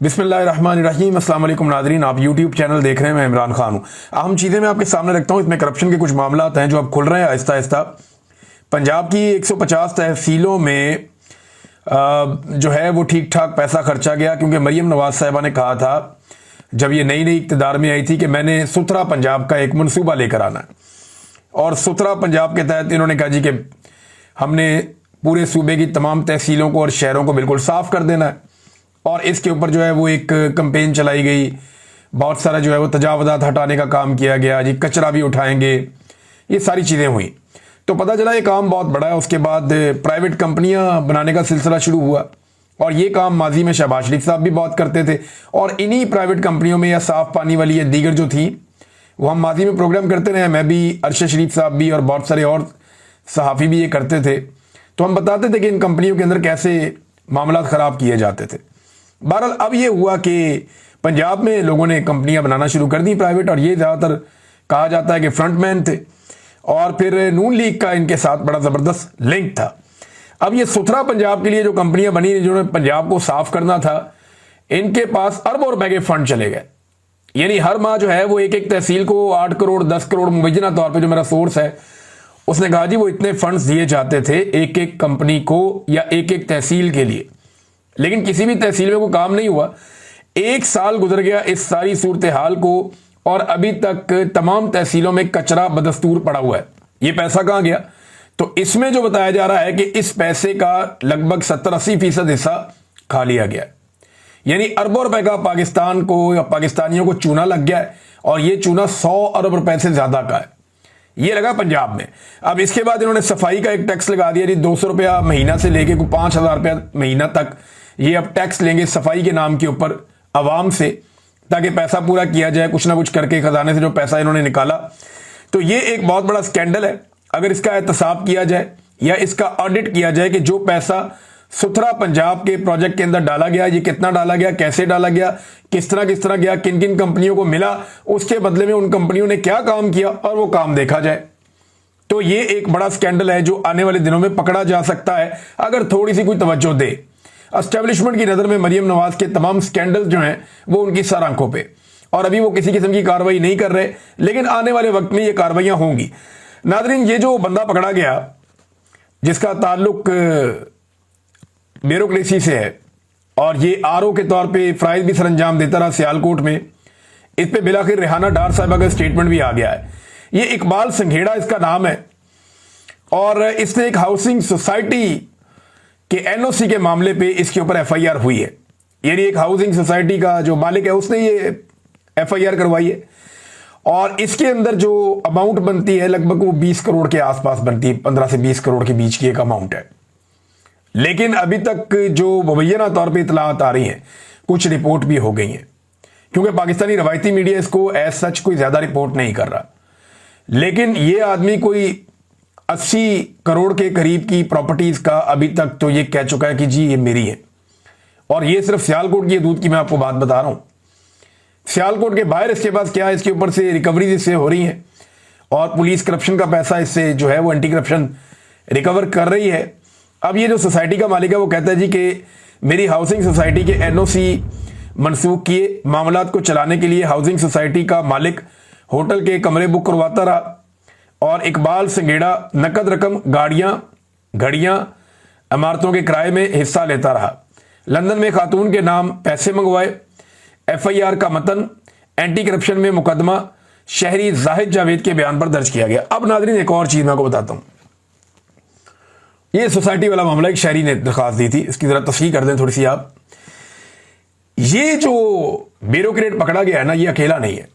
बिस्मिल्लाहिर्रहमानिर्रहीम। अस्सलाम वालेकुम नाज़रीन, आप यूट्यूब चैनल देख रहे हैं। मैं इमरान खान हूँ। अहम चीज़ें मैं आपके सामने रखता हूँ। इसमें करप्शन के कुछ मामला हैं जो अब खुल रहे हैं आहिस्ता आहिस्ता। पंजाब की 150 तहसीलों में जो है वो ठीक ठाक पैसा खर्चा गया, क्योंकि मरीम नवाज साहिबा ने कहा था जब ये नई नई इक़्तिदार में आई थी कि मैंने सुथरा पंजाब का एक मनसूबा लेकर आना है। और सुथरा पंजाब के तहत इन्होंने कहा जी कि हमने पूरे सूबे की तमाम तहसीलों को और शहरों को बिल्कुल साफ़ कर देना है। और इसके ऊपर जो है वो एक कैंपेन चलाई गई, बहुत सारा जो है वो तजावज़ात हटाने का काम किया गया जी, कचरा भी उठाएंगे, ये सारी चीज़ें हुई। तो पता चला ये काम बहुत बड़ा है। उसके बाद प्राइवेट कंपनियां बनाने का सिलसिला शुरू हुआ, और ये काम माजी में शहबाज शरीफ साहब भी बहुत करते थे। और इन्हीं प्राइवेट कंपनियों में या साफ़ पानी वाली या दीगर जो थी वो हम माजी में प्रोग्राम करते रहे। मैं भी, अरशद शरीफ साहब भी, और बहुत सारे और सहाफ़ी भी ये करते थे। तो हम बताते थे कि इन कंपनियों के अंदर कैसे मामला ख़राब किए जाते थे। बहरहाल अब ये हुआ कि पंजाब में लोगों ने कंपनियां बनाना शुरू कर दी प्राइवेट, और ये ज़्यादातर कहा जाता है कि फ्रंटमैन थे, और फिर नून लीग का इनके साथ बड़ा ज़बरदस्त लिंक था। अब ये सुथरा पंजाब के लिए जो कंपनियां बनी जिन्होंने पंजाब को साफ करना था, इनके पास अरबों रुपए के फंड चले गए। यानी हर माह जो है वो एक एक तहसील को 8 करोड़ 10 करोड़ मुबैना तौर पर, जो मेरा सोर्स है उसने कहा जी वो इतने फंड्स दिए जाते थे एक एक कंपनी को या एक एक तहसील के लिए। लेकिन किसी भी तहसील में कोई काम नहीं हुआ। 1 साल गुजर गया इस सारी सूरत हाल को, और अभी तक तमाम तहसीलों में कचरा बदस्तूर पड़ा हुआ है। ये पैसा कहां गया? तो इसमें जो बताया जा रहा है कि इस पैसे का लगभग 70-80% हिस्सा खा लिया गया। यानी अरबों रुपए का पाकिस्तान को या पाकिस्तानियों को चूना लग गया है, और ये चूना 100 अरब रुपए से ज्यादा का है। ये लगा पंजाब में। अब इसके बाद इन्होंने सफाई का एक टैक्स लगा दिया जी, 200 रुपया महीना से लेके 5,000 रुपया महीना तक ये अब टैक्स लेंगे सफाई के नाम के ऊपर आवाम से, ताकि पैसा पूरा किया जाए कुछ ना कुछ करके, खजाने से जो पैसा इन्होंने निकाला। तो ये एक बहुत बड़ा स्कैंडल है। अगर इसका एहतसाब किया जाए या इसका ऑडिट किया जाए कि जो पैसा सुथरा पंजाब के प्रोजेक्ट के अंदर डाला गया, ये कितना डाला गया, कैसे डाला गया, किस तरह गया, किन किन कंपनियों को मिला, उसके बदले में उन कंपनियों ने क्या काम किया, और वो काम देखा जाए, तो ये एक बड़ा स्कैंडल है जो आने वाले दिनों में पकड़ा जा सकता है अगर थोड़ी सी कोई तवज्जो दे। एस्टेब्लिशमेंट की नज़र में मरीम नवाज के तमाम स्कैंडल जो हैं वो उनकी सर आंखों पे, और अभी वो किसी किस्म की कार्रवाई नहीं कर रहे, लेकिन आने वाले वक्त में ये कार्रवाइयां होंगी। नाज़रीन, ये जो बंदा पकड़ा गया जिसका ताल्लुक ब्यूरोक्रेसी से है, और ये आरओ के तौर पे फ़राइज़ भी सरंजाम देता रहा सियालकोट में, इस पे बिलाखिर रेहाना डार साहिबा का स्टेटमेंट भी आ गया है। ये इकबाल संघेड़ा इसका नाम है, और इसने एक हाउसिंग सोसाइटी के एनओसी के मामले पे इसके ऊपर एफआईआर हुई है। यानी एक हाउसिंग सोसाइटी का जो मालिक है उसने ये एफआईआर करवाई है, और इसके अंदर जो अमाउंट बनती है लगभग वो 20 करोड़ के आसपास बनती है, 15 से 20 करोड़ के बीच की एक अमाउंट है। लेकिन अभी तक जो मुबैना तौर पे इतलात आ रही हैं, कुछ रिपोर्ट भी हो गई हैं, क्योंकि पाकिस्तानी रवायती मीडिया इसको एज सच कोई ज़्यादा रिपोर्ट नहीं कर रहा। लेकिन ये आदमी कोई 80 करोड़ के करीब की प्रॉपर्टीज़ का अभी तक तो ये कह चुका है कि जी ये मेरी है। और ये सिर्फ सियालकोट की हदूद की मैं आपको बात बता रहा हूँ। सियालकोट के बाहर इसके पास क्या है, इसके ऊपर से रिकवरीज इससे हो रही हैं, और पुलिस करप्शन का पैसा इससे जो है वो एंटी करप्शन रिकवर कर रही है। अब ये जो सोसाइटी का मालिक है वो कहता है जी कि मेरी हाउसिंग सोसाइटी के एनओसी मनसूख किए, मामलात को चलाने के लिए हाउसिंग सोसाइटी का मालिक होटल के कमरे बुक करवाता रहा, और इकबाल संघेड़ा नकद रकम, गाड़ियां, घड़ियां, इमारतों के किराए में हिस्सा लेता रहा। लंदन में खातून के नाम पैसे मंगवाए। एफआईआर का मतन एंटी करप्शन में मुकदमा शहरी जाहिद जावेद के बयान पर दर्ज किया गया। अब नाज़रीन, एक और चीज मैं आपको बताता हूं। ये सोसाइटी वाला मामला एक शहरी ने दरखास्त दी थी, इसकी जरा तस्हीह कर दें थोड़ी सी आप। ये जो ब्यूरोक्रेट पकड़ा गया है ना, ये अकेला नहीं है,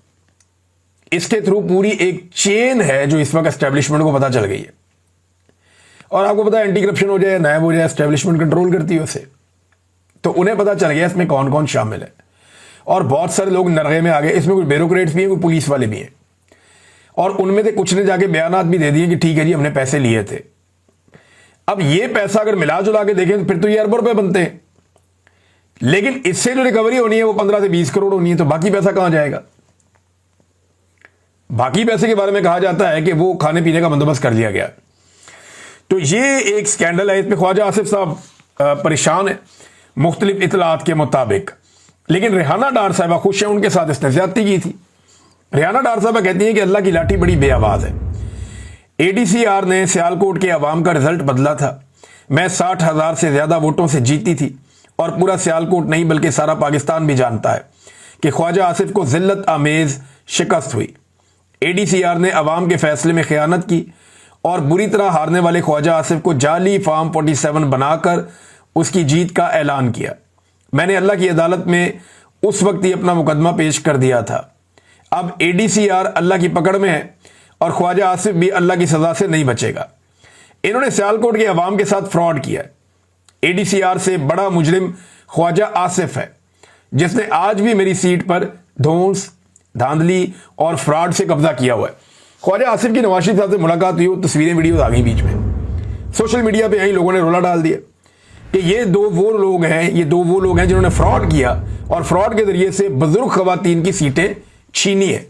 इसके थ्रू पूरी एक चेन है जो इस वक्त एस्टेब्लिशमेंट को पता चल गई है। और आपको पता है एंटी करप्शन हो जाए, नायब हो जाए, एस्टेब्लिशमेंट कंट्रोल करती है उसे, तो उन्हें पता चल गया इसमें कौन कौन शामिल है, और बहुत सारे लोग नरगे में आ गए। इसमें कुछ ब्यूरोक्रेट्स भी हैं, कुछ पुलिस वाले भी हैं, और उनमें से कुछ ने जाके बयानात भी दे दिए कि ठीक है जी हमने पैसे लिए थे। अब ये पैसा अगर मिला जुला के देखें तो फिर तो ये अरबों रुपए बनते हैं, लेकिन इससे जो रिकवरी होनी है वो 15 से 20 करोड़ होनी है, तो बाकी पैसा कहां जाएगा? बाकी पैसे के बारे में कहा जाता है कि वो खाने पीने का बंदोबस्त कर लिया गया। तो ये एक स्कैंडल है। इसमें ख्वाजा आसिफ साहब परेशान है। मुख्तलिफ इतलात के मुताबिक लेकिन रेहाना डार साहबा खुश हैं, उनके साथ इसने ज्यादती की थी। रेहाना डार साहबा कहती हैं कि अल्लाह की लाठी बड़ी बेआवाज है। एडीसीआर ने सियालकोट के अवाम का रिजल्ट बदला था। मैं 60,000 से ज्यादा वोटों से जीती थी और पूरा सियालकोट नहीं बल्कि सारा पाकिस्तान भी जानता है कि ख्वाजा आसिफ को जिल्लत आमेज शिकस्त हुई। एडीसीआर ने अवाम के फैसले में खयानत की और बुरी तरह हारने वाले ख्वाजा आसिफ को जाली फार्म 47 बनाकर उसकी जीत का ऐलान किया। मैंने अल्लाह की अदालत में उस वक्त ही अपना मुकदमा पेश कर दिया था। अब एडीसीआर अल्लाह की पकड़ में है और ख्वाजा आसिफ भी अल्लाह की सजा से नहीं बचेगा। इन्होंने सियालकोट के अवाम के साथ फ्रॉड किया है। एडीसीआर से बड़ा मुजरिम ख्वाजा आसिफ है, जिसने आज भी मेरी सीट पर धौंस, धांधली और फ्रॉड से कब्जा किया हुआ है। ख्वाजा आसिफ की नवाज शरीफ साहब से मुलाकात हुई, तस्वीरें वीडियोज आ गई बीच में। सोशल मीडिया पे यही लोगों ने रोला डाल दिया कि ये दो वो लोग हैं जिन्होंने फ्रॉड किया और फ्रॉड के जरिए से बुजुर्ग खवातीन की सीटें छीनी है।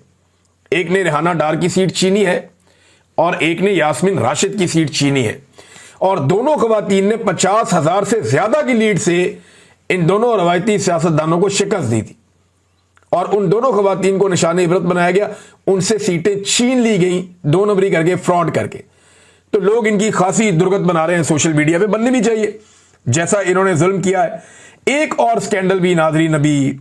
एक ने रेहाना डार की सीट छीनी है और एक ने यास्मीन राशिद की सीट छीनी है और दोनों खवातीन ने 50,000 से ज्यादा की लीड से इन दोनों रवायती सियासतदानों को शिकस्त दी थी और उन दोनों खवातीन को निशाने इबरत बनाया गया। उनसे सीटें छीन ली गई 2 नंबरी करके, फ्रॉड करके। तो लोग इनकी खासी दुर्गत बना रहे हैं सोशल मीडिया पे, बननी भी चाहिए जैसा इन्होंने जुल्म किया है। एक और स्कैंडल भी नाज़रीन अभी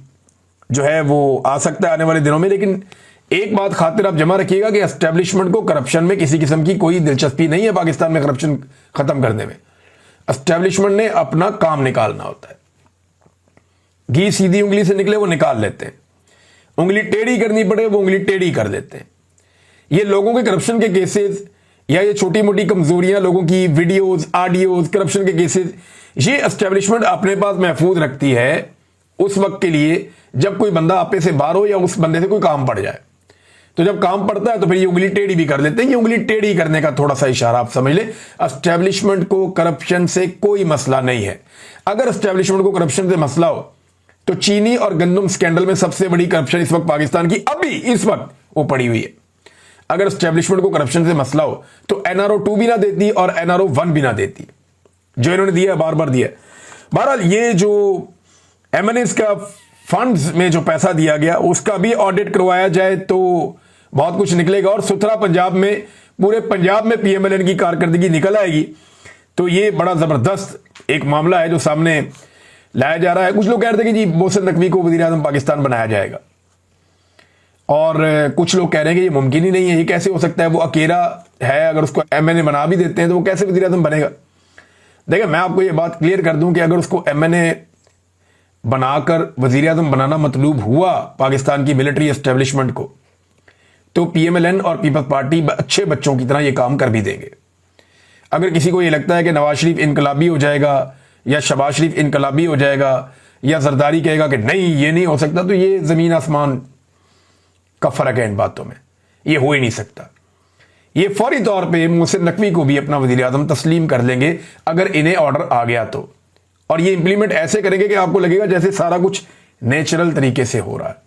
जो है वो आ सकता है आने वाले दिनों में, लेकिन एक बात खातिर आप जमा रखिएगा कि एस्टेब्लिशमेंट को करप्शन में किसी किस्म की कोई दिलचस्पी नहीं है। पाकिस्तान में करप्शन खत्म करने में एस्टेब्लिशमेंट ने अपना काम निकालना होता है। घी सीधी उंगली से निकले वो निकाल लेते हैं, उंगली टेढ़ी करनी पड़े वो उंगली टेढ़ी कर देते हैं। ये लोगों के करप्शन के केसेस या ये छोटी मोटी कमजोरियां, लोगों की वीडियोस, ऑडियोज, करप्शन के केसेस, ये एस्टेब्लिशमेंट अपने पास महफूज रखती है उस वक्त के लिए जब कोई बंदा आपे से बाहर हो या उस बंदे से कोई काम पड़ जाए। तो जब काम पड़ता है तो फिर ये उंगली टेढ़ी भी कर लेते हैं। ये उंगली टेढ़ी करने का थोड़ा सा इशारा आप समझ लें। एस्टेब्लिशमेंट को करप्शन से कोई मसला नहीं है। अगर एस्टेब्लिशमेंट को करप्शन से मसला हो तो चीनी और गंदम स्कैंडल में सबसे बड़ी करप्शन इस वक्त पाकिस्तान की अभी इस वक्त वो पड़ी हुई है। अगर एस्टेब्लिशमेंट को करप्शन से मसला हो तो एनआरओ 2 भी ना देती और एनआरओ 1 भी ना देती, जो इन्होंने दिया, बार बार दिया। बहरहाल ये जो एमएनएस का फंड्स में जो पैसा दिया गया उसका भी ऑडिट करवाया जाए तो बहुत कुछ निकलेगा और सुथरा पंजाब में, पूरे पंजाब में पीएमएलएन की कारकर्दगी निकल आएगी। तो ये बड़ा जबरदस्त एक मामला है जो सामने लाया जा रहा है। कुछ लोग कह रहे थे कि जी मोहसिन नकवी को वज़ीर आज़म पाकिस्तान बनाया जाएगा और कुछ लोग कह रहे हैं कि ये मुमकिन ही नहीं है, ये कैसे हो सकता है, वो अकेला है, अगर उसको एमएनए बना भी देते हैं तो वो कैसे वज़ीर आज़म बनेगा। देखिए मैं आपको ये बात क्लियर कर दूं कि अगर उसको एमएनए बनाकर वज़ीर आज़म बनाना मतलूब हुआ पाकिस्तान की मिलिट्री एस्टेब्लिशमेंट को, तो पीएमएलएन और पीपल्स पार्टी अच्छे बच्चों की तरह ये काम कर भी देंगे। अगर किसी को ये लगता है कि नवाज शरीफ इनकलाबी हो जाएगा या शहबाज शरीफ इनकलाबी हो जाएगा या जरदारी कहेगा कि नहीं ये नहीं हो सकता, तो ये जमीन आसमान का फर्क है इन बातों में, ये हो ही नहीं सकता। ये फौरी तौर पे मोहसिन नकवी को भी अपना वज़ीर आज़म तस्लीम कर लेंगे अगर इन्हें ऑर्डर आ गया तो, और ये इंप्लीमेंट ऐसे करेंगे कि आपको लगेगा जैसे सारा कुछ नेचुरल तरीके से हो रहा है।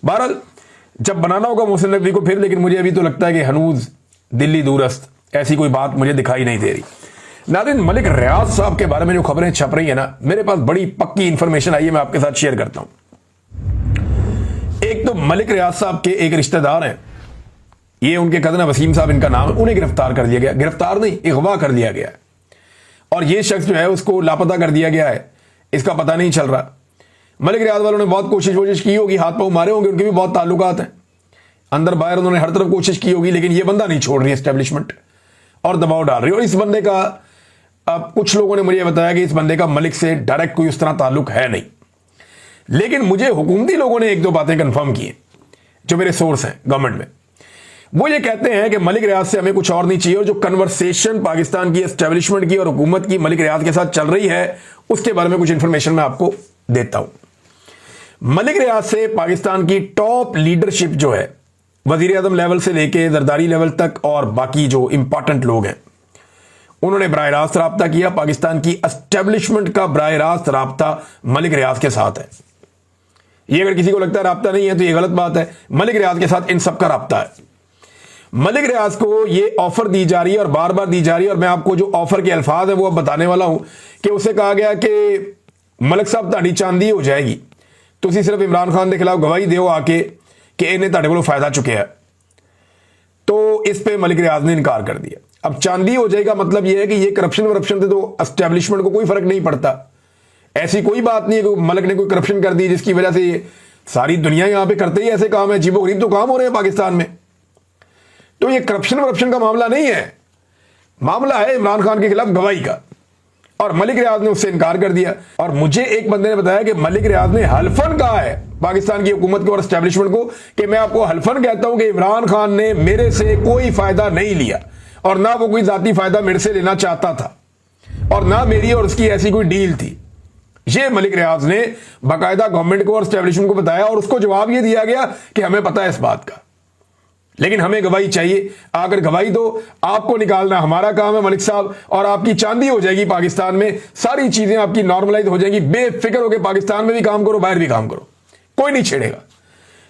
बहरहाल जब बनाना होगा मोहसिन नकवी को फिर, लेकिन मुझे अभी तो लगता है कि हनूज दिल्ली दूरस्त ऐसी कोई बात मुझे दिखाई नहीं दे रही। नाज़रीन मलिक रियाज साहब के बारे में जो खबरें छप रही है ना, मेरे पास बड़ी पक्की इंफॉर्मेशन आई है, मैं आपके साथ शेयर करता हूं। एक तो मलिक रियाज साहब के एक रिश्तेदार हैं, ये उनके कज़न वसीम साहब इनका नाम है, उन्हें गिरफ्तार कर लिया गया, गिरफ्तार नहीं अगवा कर लिया गया है और ये शख्स जो है उसको लापता कर दिया गया है, इसका पता नहीं चल रहा। मलिक रियाज वालों ने बहुत कोशिश की होगी, हाथ पांव मारे होंगे, उनके भी बहुत ताल्लुकात हैं अंदर बाहर, उन्होंने हर तरफ कोशिश की होगी, लेकिन ये बंदा नहीं छोड़ रही एस्टेब्लिशमेंट और दबाव डाल रही है। और इस बंदे का अब कुछ लोगों ने मुझे बताया कि इस बंदे का मलिक से डायरेक्ट कोई उस तरह ताल्लुक है नहीं, लेकिन मुझे हुकूमती लोगों ने 1-2 बातें कंफर्म की हैं जो मेरे सोर्स हैं गवर्नमेंट में। वो ये कहते हैं कि मलिक रियाज से हमें कुछ और नहीं चाहिए और जो कन्वर्सेशन पाकिस्तान की एस्टेब्लिशमेंट की और हुकूमत की मलिक रियाज के साथ चल रही है उसके बारे में कुछ इंफॉर्मेशन मैं आपको देता हूं। मलिक रियाज से पाकिस्तान की टॉप लीडरशिप जो है, वजीर आजम लेवल से लेके जरदारी लेवल तक और बाकी जो इंपॉर्टेंट लोग हैं, उन्होंने बराह रास्त राब्ता किया। पाकिस्तान की एस्टेब्लिशमेंट का बराह रास्त राब्ता मलिक रियाज के साथ है। ये अगर किसी को लगता है राब्ता नहीं है तो ये गलत बात है। मलिक रियाज के साथ इन सब का राब्ता है। मलिक रियाज को ये ऑफर दी जा रही है और बार बार दी जा रही है, और मैं आपको जो ऑफर के अल्फाज है वो अब बताने वाला हूं कि उसे कहा गया कि मलिक साहब ताड़ी चांदी हो जाएगी ਤੁਸੀਂ सिर्फ इमरान खान के खिलाफ गवाही ਦਿਓ आके कि इन्हें ਤੁਹਾਡੇ ਕੋਲੋਂ फायदा चुके है। तो इस पे मलिक रियाज ने इनकार कर दिया। अब चांदी हो जाएगा मतलब यह है कि ये करप्शन वरप्शन से तो एस्टेब्लिशमेंट को कोई फर्क नहीं पड़ता। ऐसी कोई बात नहीं है कि मलिक ने कोई करप्शन कर दी जिसकी वजह से ये सारी दुनिया यहां पे करते ही ऐसे काम है, अजीबो गरीब तो काम हो रहे हैं पाकिस्तान में। तो ये करप्शन वरप्शन का मामला नहीं है, मामला है इमरान खान के खिलाफ गवाही का, और मलिक रियाज ने उससे इनकार कर दिया। और मुझे एक बंदे ने बताया कि मलिक रियाज ने हल्फन कहा है पाकिस्तान की हुकूमत को और एस्टेब्लिशमेंट को कि मैं आपको हल्फन कहता हूं कि इमरान खान ने मेरे से कोई फायदा नहीं लिया और ना वो कोई जाती फायदा मेरे से लेना चाहता था और ना मेरी और उसकी ऐसी कोई डील थी। ये मलिक रियाज ने बाकायदा गवर्नमेंट को और एस्टेब्लिशमेंट को बताया और उसको जवाब ये दिया गया कि हमें पता है इस बात का, लेकिन हमें गवाही चाहिए। अगर गवाही दो, आपको निकालना हमारा काम है मलिक साहब, और आपकी चांदी हो जाएगी पाकिस्तान में, सारी चीजें आपकी नॉर्मलाइज हो जाएंगी, बेफिक्र होकर पाकिस्तान में भी काम करो, बाहर भी काम करो, कोई नहीं छेड़ेगा।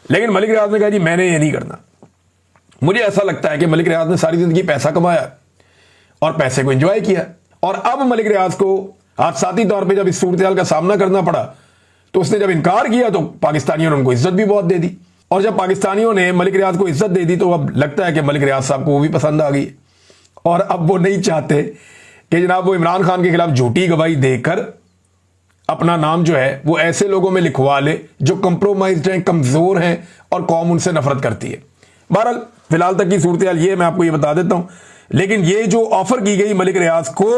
लेकिन मलिक रियाज ने कहा जी मैंने ये नहीं करना। मुझे ऐसा लगता है कि मलिक रियाज ने सारी जिंदगी पैसा कमाया और पैसे को एंजॉय किया, और अब मलिक रियाज को हादसाती तौर पर जब इस सूरत का सामना करना पड़ा तो उसने जब इनकार किया तो पाकिस्तानियों ने उनको इज्जत भी बहुत दे दी, और जब पाकिस्तानियों ने मलिक रियाज को इज्जत दे दी तो अब लगता है कि मलिक रियाज साहब को वो भी पसंद आ गई, और अब वो नहीं चाहते कि जनाब वो इमरान खान के खिलाफ झूठी गवाही देकर अपना नाम जो है वो ऐसे लोगों में लिखवा ले जो कंप्रोमाइज्ड हैं, कमजोर हैं और कौम उनसे नफरत करती है। बहरहाल फिलहाल तक की सूरत हाल ये मैं आपको ये बता देता हूं। लेकिन ये जो ऑफर की गई मलिक रियाज को,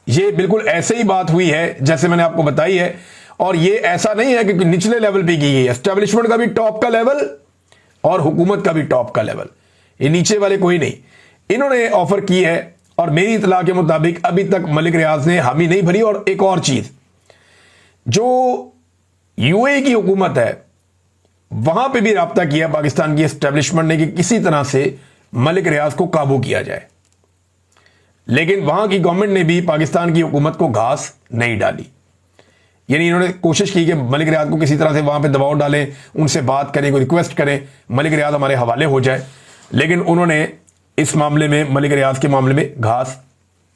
ये बिल्कुल ऐसे ही बात हुई है जैसे मैंने आपको बताई है, और ये ऐसा नहीं है कि निचले लेवल पे की गई है, एस्टेब्लिशमेंट का भी टॉप का लेवल और हुकूमत का भी टॉप का लेवल, ये नीचे वाले कोई नहीं, इन्होंने ऑफर की है। और मेरी इतला के मुताबिक अभी तक मलिक रियाज ने हामी नहीं भरी। और एक और चीज, जो यूएई की हुकूमत है वहां पे भी राब्ता किया पाकिस्तान की एस्टेब्लिशमेंट ने कि किसी तरह से मलिक रियाज को काबू किया जाए, लेकिन वहां की गवर्नमेंट ने भी पाकिस्तान की हुकूमत को घास नहीं डाली। यानी इन्होंने कोशिश की कि मलिक रियाज को किसी तरह से वहां पे दबाव डालें, उनसे बात करें, कोई रिक्वेस्ट करें, मलिक रियाज हमारे हवाले हो जाए, लेकिन उन्होंने इस मामले में मलिक रियाज के मामले में घास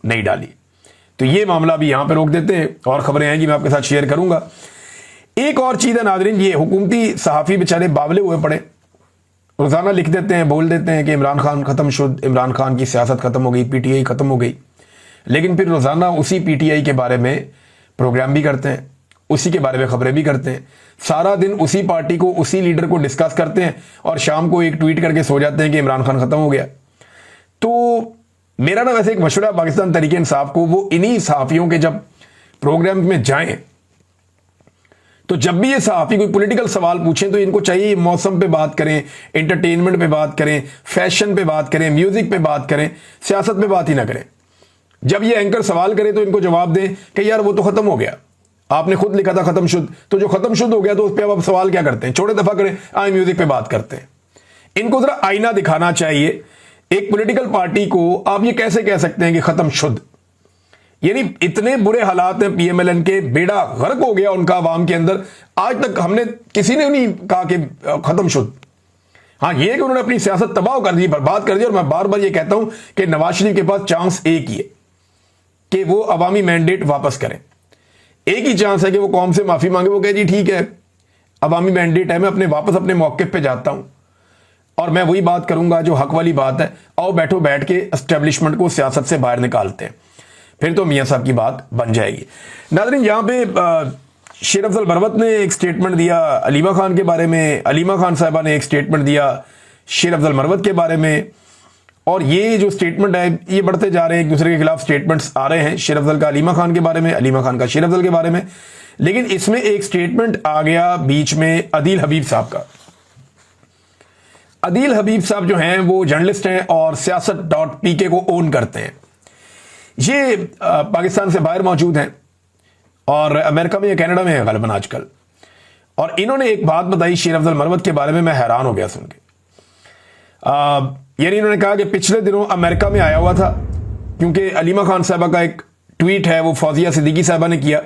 नहीं डाली। तो ये मामला भी यहां पे रोक देते हैं, और खबरें आएंगी मैं आपके साथ शेयर करूंगा। एक और चीज है नाजरीन, ये हुकूमती सहाफी बेचारे बावले हुए पड़े, रोजाना लिख देते हैं, बोल देते हैं कि इमरान खान खत्म शुद्ध, इमरान खान की सियासत खत्म हो गई, पीटीआई खत्म हो गई, लेकिन फिर रोजाना उसी पीटीआई के बारे में प्रोग्राम भी करते हैं, उसी के बारे में खबरें भी करते हैं, सारा दिन उसी पार्टी को, उसी लीडर को डिस्कस करते हैं, और शाम को एक ट्वीट करके सो जाते हैं कि इमरान खान खत्म हो गया। तो मेरा ना वैसे एक मशवरा पाकिस्तान तहरीक इंसाफ को, वो इन्हीं सहाफियों के जब प्रोग्राम में जाएं तो जब भी ये सहाफी कोई पॉलिटिकल सवाल पूछें तो इनको चाहिए मौसम पे बात करें, एंटरटेनमेंट पे बात करें, फैशन पे बात करें, म्यूजिक पे बात करें, सियासत पे बात ही ना करें। जब ये एंकर सवाल करे तो इनको जवाब दें कि यार वो तो खत्म हो गया, आपने खुद लिखा था खत्म शुद्ध, तो जो खत्म शुद्ध हो गया तो उस पर अब सवाल क्या करते हैं, छोड़े दफा करें, आए म्यूजिक पे बात करते हैं। इनको जरा आईना दिखाना चाहिए। एक पॉलिटिकल पार्टी को आप ये कैसे कह सकते हैं कि खत्म शुद्ध? यानी इतने बुरे हालात हैं पीएमएलएन के, बेड़ा गर्क हो गया उनका आवाम के अंदर, आज तक हमने किसी ने नहीं कहा कि खत्म शुद्ध। हाँ, ये कि उन्होंने अपनी सियासत तबाह कर दी, बर्बाद कर दी। और मैं बार बार ये कहता हूं कि नवाज शरीफ के पास चांस एक ही है कि वो अवामी मैंडेट वापस करें। एक ही चांस है कि वो कौम से माफी मांगे, वो कहे जी ठीक है अवामी मैंडेट है, मैं अपने वापस अपने मौके पे जाता हूं और मैं वही बात करूंगा जो हक वाली बात है, आओ बैठो बैठ के एस्टेब्लिशमेंट को सियासत से बाहर निकालते हैं, फिर तो मियां साहब की बात बन जाएगी। नाज़रीन, यहां पे शेर अफजल बरवत ने एक स्टेटमेंट दिया अलीमा खान के बारे में, अलीमा खान साहिबा ने एक स्टेटमेंट दिया शेर अफजल बरवत के बारे में, और ये जो स्टेटमेंट है ये बढ़ते जा रहे हैं, एक दूसरे के खिलाफ स्टेटमेंट्स आ रहे हैं, शेर अफजल का अलीमा खान के बारे में, अलीमा खान का शेर अफजल के बारे में। लेकिन इसमें एक स्टेटमेंट आ गया बीच में अदील हबीब साहब का। अदील हबीब साहब जो हैं वो जर्नलिस्ट हैं और सियासत.pk को ओन करते हैं। ये पाकिस्तान से बाहर मौजूद हैं और अमेरिका में या कनाडा में है गालिबन आजकल। और इन्होंने एक बात बताई शेर अफजल बरवत के बारे में, मैं हैरान हो गया सुन के। यानी इन्होंने कहा कि पिछले दिनों अमेरिका में आया हुआ था, क्योंकि अलीमा खान साहबा का एक ट्वीट है वो फौजिया सिद्दीकी साहबा ने किया,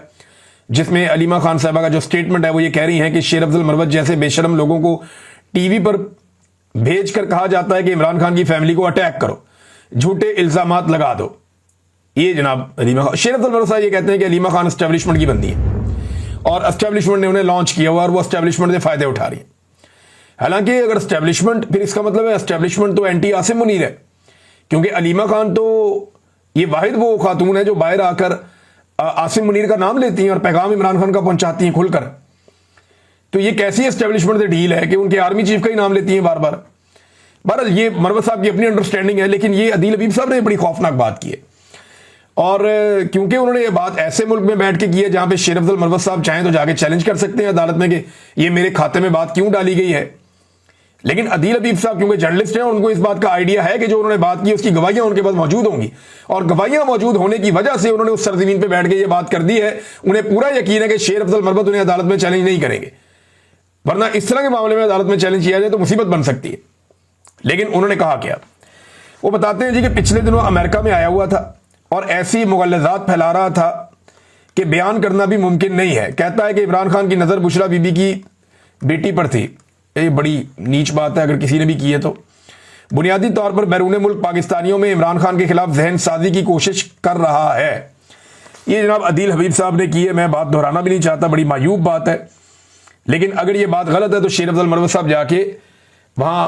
जिसमें अलीमा खान साहबा का जो स्टेटमेंट है वो ये कह रही हैं कि शेर अफजल बरवत जैसे बेशरम लोगों को टीवी पर भेजकर कहा जाता है कि इमरान खान की फैमिली को अटैक करो, झूठे इल्जामात लगा दो। ये जनाब अलीमा खान, शेर अफजल बरवत साहब ये कहते हैं कि अलीमा खान एस्टेब्लिशमेंट की बंदी है, और एस्टेब्लिशमेंट ने उन्हें लॉन्च किया हुआ और वो एस्टेब्लिशमेंट से फायदे उठा रही है। हालांकि अगर एस्टेब्लिशमेंट, फिर इसका मतलब है एस्टेब्लिशमेंट तो एंटी आसिम मुनीर है, क्योंकि अलीमा खान तो ये वाहिद वो खातून है जो बाहर आकर आसिम मुनीर का नाम लेती हैं और पैगाम इमरान खान का पहुंचाती हैं खुलकर। तो ये कैसी एस्टेब्लिशमेंट से डील है कि उनके आर्मी चीफ का ही नाम लेती हैं बार बार। बहरहाल ये मरवत साहब की अपनी अंडरस्टैंडिंग है, लेकिन ये अदील हबीब साहब ने बड़ी खौफनाक बात की है। और क्योंकि उन्होंने ये बात ऐसे मुल्क में बैठ के की है जहां पे शेर अफजल मरवत साहब चाहें तो जाके चैलेंज कर सकते हैं अदालत में कि ये मेरे खाते में बात क्यों डाली गई है। लेकिन अदील हबीब साहब क्योंकि जर्नलिस्ट हैं, उनको इस बात का आइडिया है कि जो उन्होंने बात की उसकी गवाहियां उनके पास मौजूद होंगी, और गवाहियां मौजूद होने की वजह से उन्होंने उस सरजमीन पर बैठ के ये बात कर दी है। उन्हें पूरा यकीन है कि शेर अफजल मरवत उन्हें अदालत में चैलेंज नहीं करेंगे, वरना इस तरह के मामले में अदालत में चैलेंज किया जाए तो मुसीबत बन सकती है। लेकिन उन्होंने कहा क्या, वो बताते हैं जी कि पिछले दिनों अमेरिका में आया हुआ था और ऐसी मुगल्लज़ात फैला रहा था कि बयान करना भी मुमकिन नहीं है। कहता है कि इमरान खान की नज़र बुशरा बीबी की बेटी पर थी। ये बड़ी नीच बात है अगर किसी ने भी की है तो। बुनियादी तौर पर बैरून मुल्क पाकिस्तानियों में इमरान खान के खिलाफ जहन साजी की कोशिश कर रहा है। ये जनाब अदील हबीब साहब ने की है, मैं बात दोहराना भी नहीं चाहता, बड़ी मायूब बात है। लेकिन अगर ये बात गलत है तो शेर अफजल मरवत साहब जाके वहां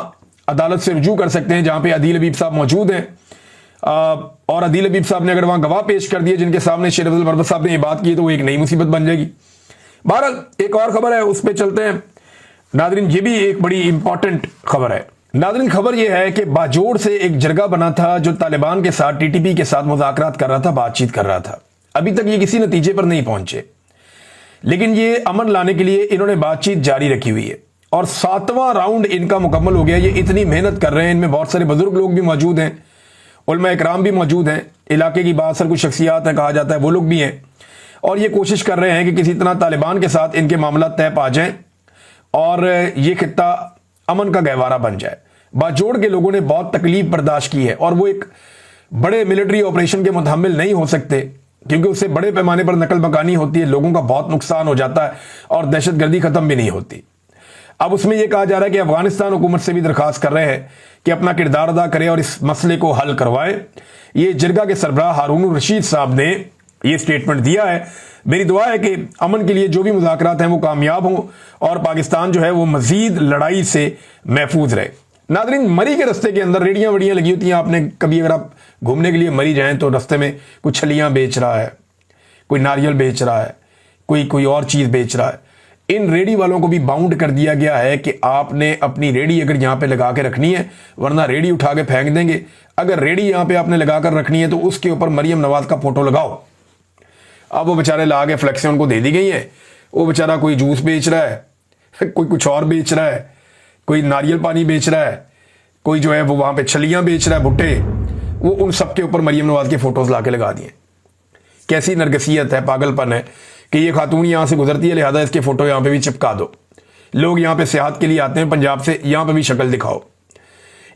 अदालत से रुजू कर सकते हैं जहां पे अदील हबीब साहब मौजूद हैं। और अदील हबीब साहब ने अगर वहां गवाह पेश कर दिए जिनके सामने शेर अफजल मरवत साहब ने ये बात की तो वो एक नई मुसीबत बन जाएगी। बहरहाल एक और खबर है, उस पर चलते हैं नादरीन। ये भी एक बड़ी इंपॉर्टेंट खबर है नादरीन। खबर यह है कि बाजोड़ से एक जरगा बना था जो तालिबान के साथ, टीटीपी के साथ मुज़ाकरात कर रहा था, बातचीत कर रहा था। अभी तक ये किसी नतीजे पर नहीं पहुंचे, लेकिन ये अमन लाने के लिए इन्होंने बातचीत जारी रखी हुई है और 7वां राउंड इनका मुकम्मल हो गया। ये इतनी मेहनत कर रहे हैं, इनमें बहुत सारे बुजुर्ग लोग भी मौजूद हैं, उलमा इकराम भी मौजूद हैं, इलाके की बासर कुछ शख्सियात हैं कहा जाता है, वो लोग भी हैं। और ये कोशिश कर रहे हैं कि किसी तरह तालिबान के साथ इनके मामला तय पा जाएं और ये खित्ता अमन का गहवारा बन जाए। बाजोड़ के लोगों ने बहुत तकलीफ बर्दाश्त की है और वो एक बड़े मिलिट्री ऑपरेशन के मुतहम्मिल नहीं हो सकते, क्योंकि उससे बड़े पैमाने पर नकल मकानी होती है, लोगों का बहुत नुकसान हो जाता है और दहशतगर्दी खत्म भी नहीं होती। अब उसमें यह कहा जा रहा है कि अफगानिस्तान हुकूमत से भी दरखास्त कर रहे हैं कि अपना किरदार अदा करे और इस मसले को हल करवाए। ये जिरगा के सरबराह हारून रशीद साहब ने यह स्टेटमेंट दिया है। मेरी दुआ है कि अमन के लिए जो भी मुज़ाकरात हैं वो कामयाब हों और पाकिस्तान जो है वो मजीद लड़ाई से महफूज रहे। नादरीन, मरी के रस्ते के अंदर रेडियां वड़ियां लगी होती हैं। आपने कभी अगर आप घूमने के लिए मरी जाएं तो रस्ते में कोई छलियां बेच रहा है, कोई नारियल बेच रहा है, कोई और चीज बेच रहा है। इन रेडी वालों को भी बाउंड कर दिया गया है कि आपने अपनी रेडी अगर यहां पे लगा के रखनी है, वरना रेडी उठा के फेंक देंगे। अगर रेडी यहां पे आपने लगाकर रखनी है तो उसके ऊपर मरियम नवाज का फोटो लगाओ। अब वो बेचारे ला के फ्लेक्सें उनको दे दी गई है। वो बेचारा कोई जूस बेच रहा है, कोई कुछ और बेच रहा है, कोई नारियल पानी बेच रहा है, कोई जो है वो वहां पे छलियां बेच रहा है, भुट्टे। वो उन सबके ऊपर मरियम नवाज के फोटोज लाके लगा दिए। कैसी नरगसियत है, पागलपन है कि ये खातून यहां से गुजरती है, लिहाजा इसके फोटो यहां पे भी चिपका दो। लोग यहां पे सेहत के लिए आते हैं पंजाब से, यहां पे भी शक्ल दिखाओ।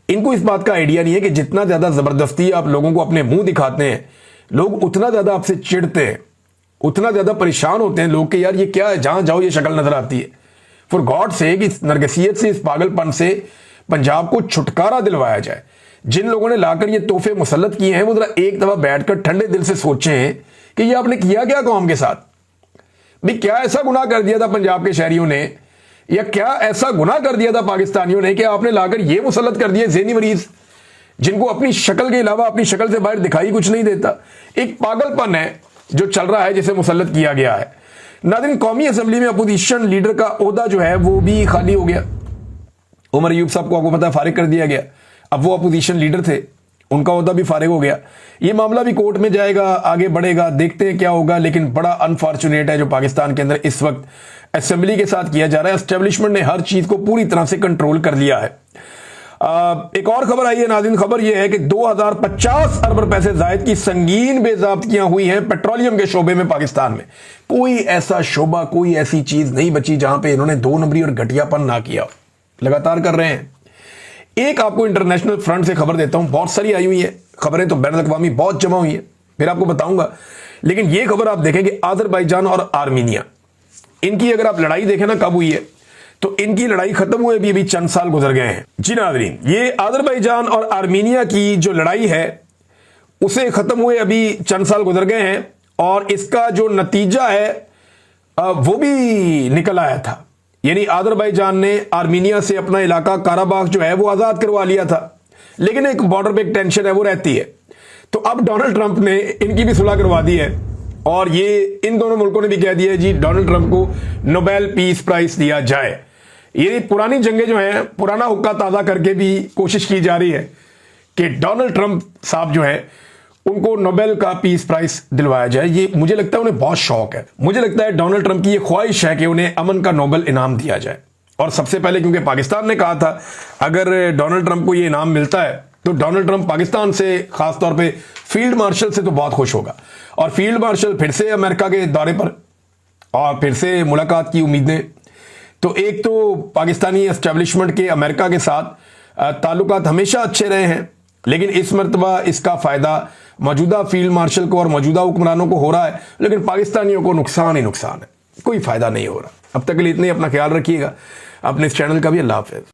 इनको इस बात का आइडिया नहीं है कि जितना ज्यादा जबरदस्ती आप लोगों को अपने मुंह दिखाते हैं, लोग उतना ज्यादा आपसे चिढ़ते हैं, उतना ज्यादा परेशान होते हैं लोग कि यार ये क्या है, जहां जाओ ये शक्ल नजर आती है। फॉर गॉड से इस नरगसियत से, इस पागलपन से पंजाब को छुटकारा दिलवाया जाए। जिन लोगों ने लाकर ये तोहफे मुसल्लत किए हैं वो जरा एक दफा बैठकर ठंडे दिल से सोचें कि ये आपने किया क्या कौम के साथ। भाई क्या ऐसा गुनाह कर दिया था पंजाब के शहरियों ने, या क्या ऐसा गुनाह कर दिया था पाकिस्तानियों ने कि आपने लाकर ये मुसल्लत कर दिए ज़हनी मरीज, जिनको अपनी शक्ल के अलावा अपनी शक्ल से बाहर दिखाई कुछ नहीं देता। एक पागलपन है जो चल रहा है, जिसे मुसल्लत किया गया है। नाज़रीन, कौमी असेंबली में अपोजिशन लीडर का ओहदा जो है वो भी खाली हो गया। उमर अयूब साहब को आपको पता है फारिग कर दिया गया। अब वो अपोजिशन लीडर थे, उनका ओहदा भी फारिग हो गया। ये मामला भी कोर्ट में जाएगा, आगे बढ़ेगा, देखते हैं क्या होगा। लेकिन बड़ा अनफॉर्चुनेट है जो पाकिस्तान के अंदर इस वक्त असेंबली के साथ किया जा रहा है। एस्टेब्लिशमेंट ने हर चीज को पूरी तरह से कंट्रोल कर लिया है। एक और खबर आई है नाज़रीन, खबर यह है कि 2050 अरब रुपए जायद की संगीन बेज़ाब्तियां हुई हैं पेट्रोलियम के शोबे में पाकिस्तान में। कोई ऐसा शोबा, कोई ऐसी चीज नहीं बची जहां पे इन्होंने 2 नंबरी और घटियापन ना किया। लगातार कर रहे हैं। एक आपको इंटरनेशनल फ्रंट से खबर देता हूं, बहुत सारी आई हुई है खबरें, तो बैन अल-अक़वामी बहुत जमा हुई है, फिर आपको बताऊंगा। लेकिन यह खबर आप देखें कि आज़रबाईजान और आर्मीनिया, इनकी अगर आप लड़ाई देखें ना कब हुई है, तो इनकी लड़ाई खत्म हुए भी अभी चंद साल गुजर गए हैं। जी नाज़रीन, ये आज़रबाईजान और आर्मीनिया की जो लड़ाई है उसे खत्म हुए अभी चंद साल गुजर गए हैं और इसका जो नतीजा है वो भी निकल आया था। यानी अजरबैजान ने आर्मीनिया से अपना इलाका काराबाख जो है वो आज़ाद करवा लिया था, लेकिन एक बॉर्डर पे एक टेंशन है वो रहती है। तो अब डोनाल्ड ट्रंप ने इनकी भी सुलह करवा दी है और ये इन दोनों मुल्कों ने भी कह दिया है जी डोनाल्ड ट्रंप को नोबेल पीस प्राइज दिया जाए। ये पुरानी जंगें जो हैं, पुराना हुक्का ताज़ा करके भी कोशिश की जा रही है कि डोनाल्ड ट्रंप साहब जो है उनको नोबेल का पीस प्राइज दिलवाया जाए। ये मुझे लगता है उन्हें बहुत शौक है। मुझे लगता है डोनाल्ड ट्रंप की ये ख्वाहिश है कि उन्हें अमन का नोबेल इनाम दिया जाए। और सबसे पहले क्योंकि पाकिस्तान ने कहा था अगर डोनाल्ड ट्रंप को ये इनाम मिलता है तो डोनाल्ड ट्रंप पाकिस्तान से, खासतौर पे फील्ड मार्शल से तो बहुत खुश होगा और फील्ड मार्शल फिर से अमेरिका के दौरे पर और फिर से मुलाकात की उम्मीदें। तो एक तो पाकिस्तानी एस्टेब्लिशमेंट के अमेरिका के साथ ताल्लुकात हमेशा अच्छे रहे हैं, लेकिन इस मरतबा इसका फ़ायदा मौजूदा फील्ड मार्शल को और मौजूदा हुक्मरानों को हो रहा है, लेकिन पाकिस्तानियों को नुकसान ही नुकसान है, कोई फ़ायदा नहीं हो रहा। अब तक के लिए इतने, अपना ख्याल रखिएगा, अपने इस चैनल का भी। अल्लाह हाफ़िज़।